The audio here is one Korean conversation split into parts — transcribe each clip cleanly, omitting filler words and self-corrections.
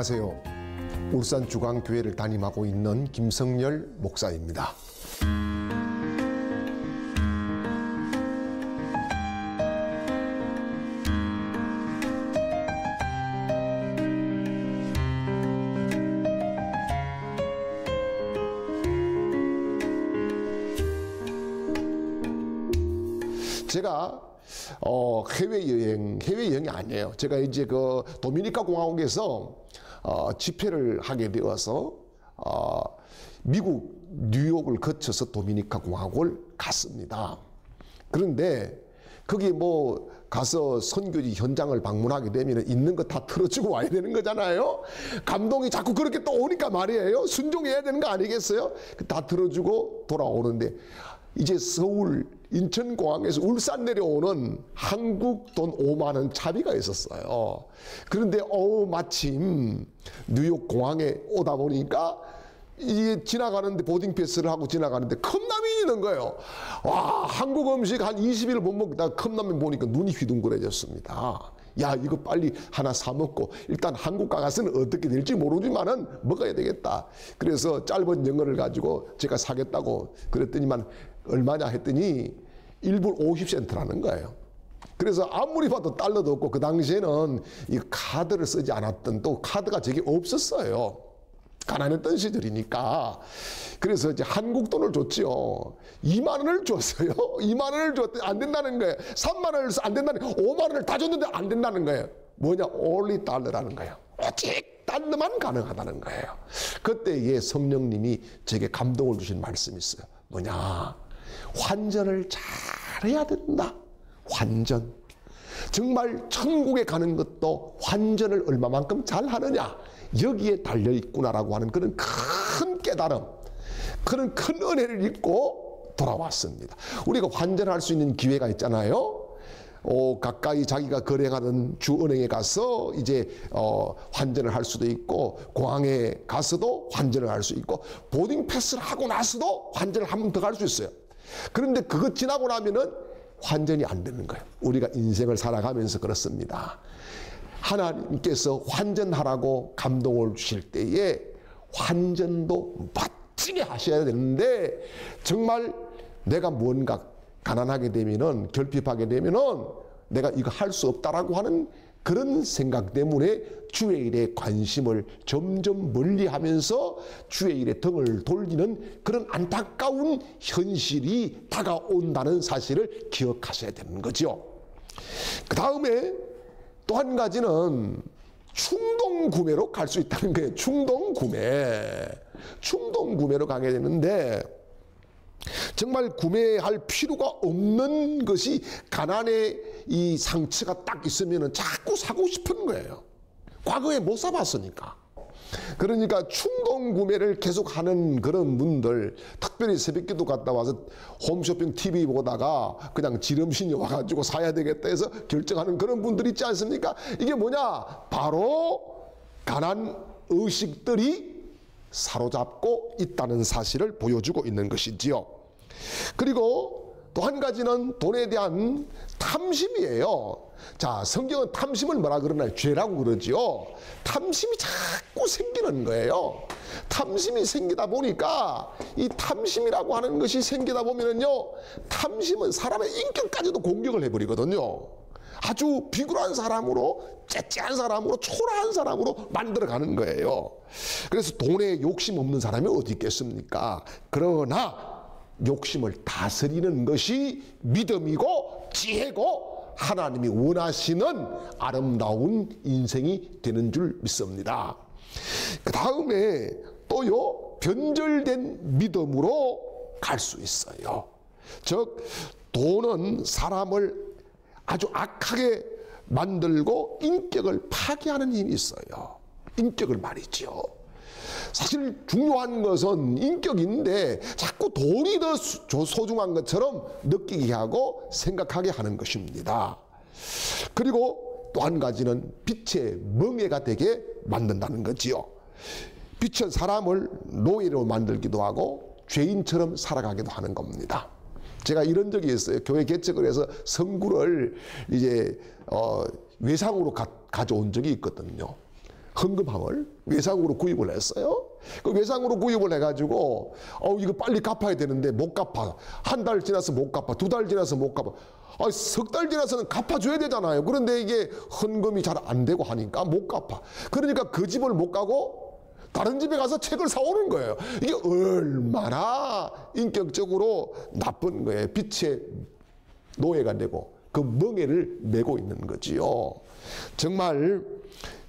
안녕하세요. 울산주광교회를 담임하고 있는 김성열 목사입니다. 제가 해외여행이 아니에요. 제가 이제 그 도미니카 공화국에서 집회를 하게 되어서 미국 뉴욕을 거쳐서 도미니카 공화국을 갔습니다. 그런데 거기 뭐 가서 선교지 현장을 방문하게 되면 있는 거 다 틀어주고 와야 되는 거잖아요. 감동이 자꾸 그렇게 또 오니까 말이에요. 순종해야 되는 거 아니겠어요? 다 틀어주고 돌아오는데 이제 서울 인천공항에서 울산 내려오는 한국 돈 5만 원 차비가 있었어요. 그런데 마침 뉴욕 공항에 오다 보니까 이게 지나가는데 보딩 패스를 하고 지나가는데 컵라면이 있는 거예요. 와, 한국 음식 한 20일 못 먹다가 컵라면 보니까 눈이 휘둥그레졌습니다. 야, 이거 빨리 하나 사 먹고 일단 한국 가서는 어떻게 될지 모르지만은 먹어야 되겠다. 그래서 짧은 영어를 가지고 제가 사겠다고 그랬더니만 얼마냐 했더니 1불 50센트라는 거예요. 그래서 아무리 봐도 달러도 없고 그 당시에는 이 카드를 쓰지 않았던 또 카드가 저게 없었어요. 가난했던 시절이니까. 그래서 이제 한국 돈을 줬죠. 2만 원을 줬어요. 2만 원을 줬더니 안 된다는 거예요. 3만 원을 안 된다는 거예요. 5만 원을 다 줬는데 안 된다는 거예요. 뭐냐? only 달러라는 거예요. 오직 달러만 가능하다는 거예요. 그때에 성령님이 제게 감동을 주신 말씀이 있어요. 뭐냐? 환전을 잘해야 된다. 환전. 정말 천국에 가는 것도 환전을 얼마만큼 잘하느냐. 여기에 달려있구나라고 하는 그런 큰 깨달음, 그런 큰 은혜를 입고 돌아왔습니다. 우리가 환전할 수 있는 기회가 있잖아요. 가까이 자기가 거래하는 주은행에 가서 이제 환전을 할 수도 있고, 공항에 가서도 환전을 할 수 있고, 보딩 패스를 하고 나서도 환전을 한 번 더 할 수 있어요. 그런데 그거 지나고 나면은 환전이 안 되는 거예요. 우리가 인생을 살아가면서 그렇습니다. 하나님께서 환전하라고 감동을 주실 때에 환전도 멋지게 하셔야 되는데, 정말 내가 뭔가 가난하게 되면은, 결핍하게 되면은 내가 이거 할 수 없다라고 하는 그런 생각 때문에 주의 일에 관심을 점점 멀리 하면서 주의 일에 등을 돌리는 그런 안타까운 현실이 다가온다는 사실을 기억하셔야 되는 거죠. 그 다음에 또 한 가지는 충동 구매로 갈 수 있다는 거예요. 충동 구매로 가게 되는데, 정말 구매할 필요가 없는 것이 가난의 이 상처가 딱 있으면 자꾸 사고 싶은 거예요. 과거에 못 사봤으니까. 그러니까 충동 구매를 계속하는 그런 분들, 특별히 새벽기도 갔다 와서 홈쇼핑 TV 보다가 그냥 지름신이 와가지고 사야 되겠다 해서 결정하는 그런 분들 있지 않습니까? 이게 뭐냐? 바로 가난 의식들이 사로잡고 있다는 사실을 보여주고 있는 것이지요. 그리고 또 한 가지는 돈에 대한 탐심이에요. 자, 성경은 탐심을 뭐라 그러나요? 죄라고 그러지요. 탐심이 자꾸 생기는 거예요. 탐심이 생기다 보니까 이 탐심이라고 하는 것이 생기다 보면은요, 탐심은 사람의 인격까지도 공격을 해버리거든요. 아주 비굴한 사람으로, 째째한 사람으로, 초라한 사람으로 만들어가는 거예요. 그래서 돈에 욕심 없는 사람이 어디 있겠습니까? 그러나 욕심을 다스리는 것이 믿음이고 지혜고 하나님이 원하시는 아름다운 인생이 되는 줄 믿습니다. 그 다음에 또요, 변절된 믿음으로 갈 수 있어요. 즉, 돈은 사람을 아주 악하게 만들고 인격을 파괴하는 힘이 있어요. 인격을 말이죠. 사실 중요한 것은 인격인데 자꾸 돈이 더 소중한 것처럼 느끼게 하고 생각하게 하는 것입니다. 그리고 또 한 가지는 빛의 멍에가 되게 만든다는 거지요. 빛은 사람을 노예로 만들기도 하고 죄인처럼 살아가기도 하는 겁니다. 제가 이런 적이 있어요. 교회 개척을 해서 성구를 이제 외상으로 가져온 적이 있거든요. 헌금함을 외상으로 구입을 했어요. 그 외상으로 구입을 해가지고 이거 빨리 갚아야 되는데 못 갚아. 한 달 지나서 못 갚아. 두 달 지나서 못 갚아. 석 달 지나서는 갚아줘야 되잖아요. 그런데 이게 헌금이 잘 안 되고 하니까 못 갚아. 그러니까 그 집을 못 가고 다른 집에 가서 책을 사오는 거예요. 이게 얼마나 인격적으로 나쁜 거예요. 빚의 노예가 되고 그 멍에를 메고 있는 거지요. 정말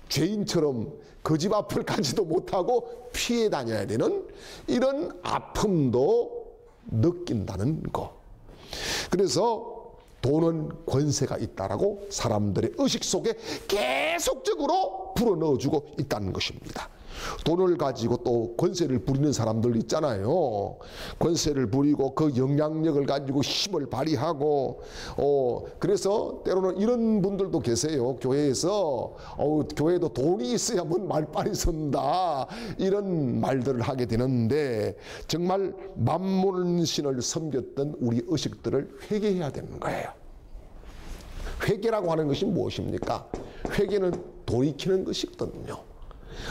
죄인처럼 그 집 앞을 가지도 못하고 피해 다녀야 되는 이런 아픔도 느낀다는 거. 그래서 돈은 권세가 있다라고 사람들의 의식 속에 계속적으로 불어넣어주고 있다는 것입니다. 돈을 가지고 또 권세를 부리는 사람들 있잖아요. 권세를 부리고 그 영향력을 가지고 힘을 발휘하고 그래서 때로는 이런 분들도 계세요. 교회에서 교회도 돈이 있어야만 말빨이 선다 이런 말들을 하게 되는데 정말 만몬신을 섬겼던 우리 의식들을 회개해야 되는 거예요. 회개라고 하는 것이 무엇입니까? 회개는 돌이키는 것이거든요.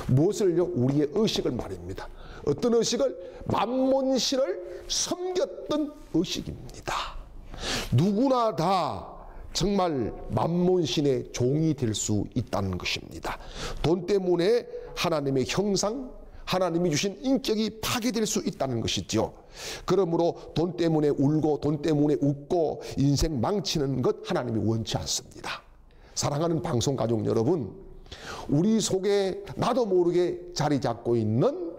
무엇을요? 우리의 의식을 말입니다. 어떤 의식을? 만몬신을 섬겼던 의식입니다. 누구나 다 정말 만몬신의 종이 될 수 있다는 것입니다. 돈 때문에 하나님의 형상, 하나님이 주신 인격이 파괴될 수 있다는 것이죠. 그러므로 돈 때문에 울고 돈 때문에 웃고 인생 망치는 것 하나님이 원치 않습니다. 사랑하는 방송가족 여러분, 우리 속에 나도 모르게 자리 잡고 있는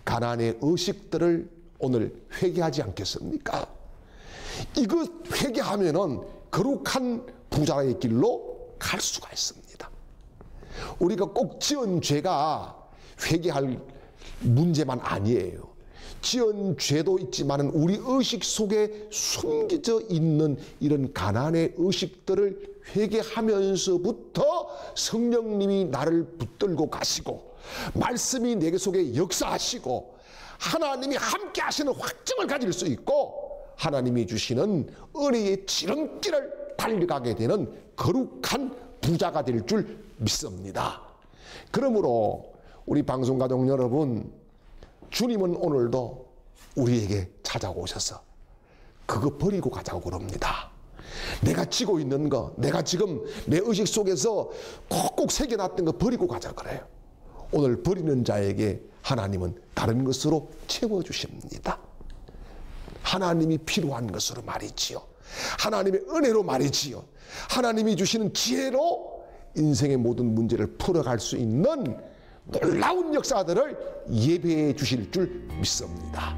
가난의 의식들을 오늘 회개하지 않겠습니까? 이거 회개하면은 거룩한 부자의 길로 갈 수가 있습니다. 우리가 꼭 지은 죄가 회개할 문제만 아니에요. 지은 죄도 있지만 우리 의식 속에 숨겨져 있는 이런 가난의 의식들을 회개하면서부터 성령님이 나를 붙들고 가시고 말씀이 내 속에 역사하시고 하나님이 함께 하시는 확증을 가질 수 있고 하나님이 주시는 은혜의 지름길을 달려가게 되는 거룩한 부자가 될 줄 믿습니다. 그러므로 우리 방송가족 여러분, 주님은 오늘도 우리에게 찾아오셔서 그거 버리고 가자고 그럽니다. 내가 쥐고 있는 거, 내가 지금 내 의식 속에서 꼭꼭 새겨놨던 거 버리고 가자 그래요. 오늘 버리는 자에게 하나님은 다른 것으로 채워주십니다. 하나님이 필요한 것으로 말이지요. 하나님의 은혜로 말이지요. 하나님이 주시는 지혜로 인생의 모든 문제를 풀어갈 수 있는 놀라운 역사들을 예배해 주실 줄 믿습니다.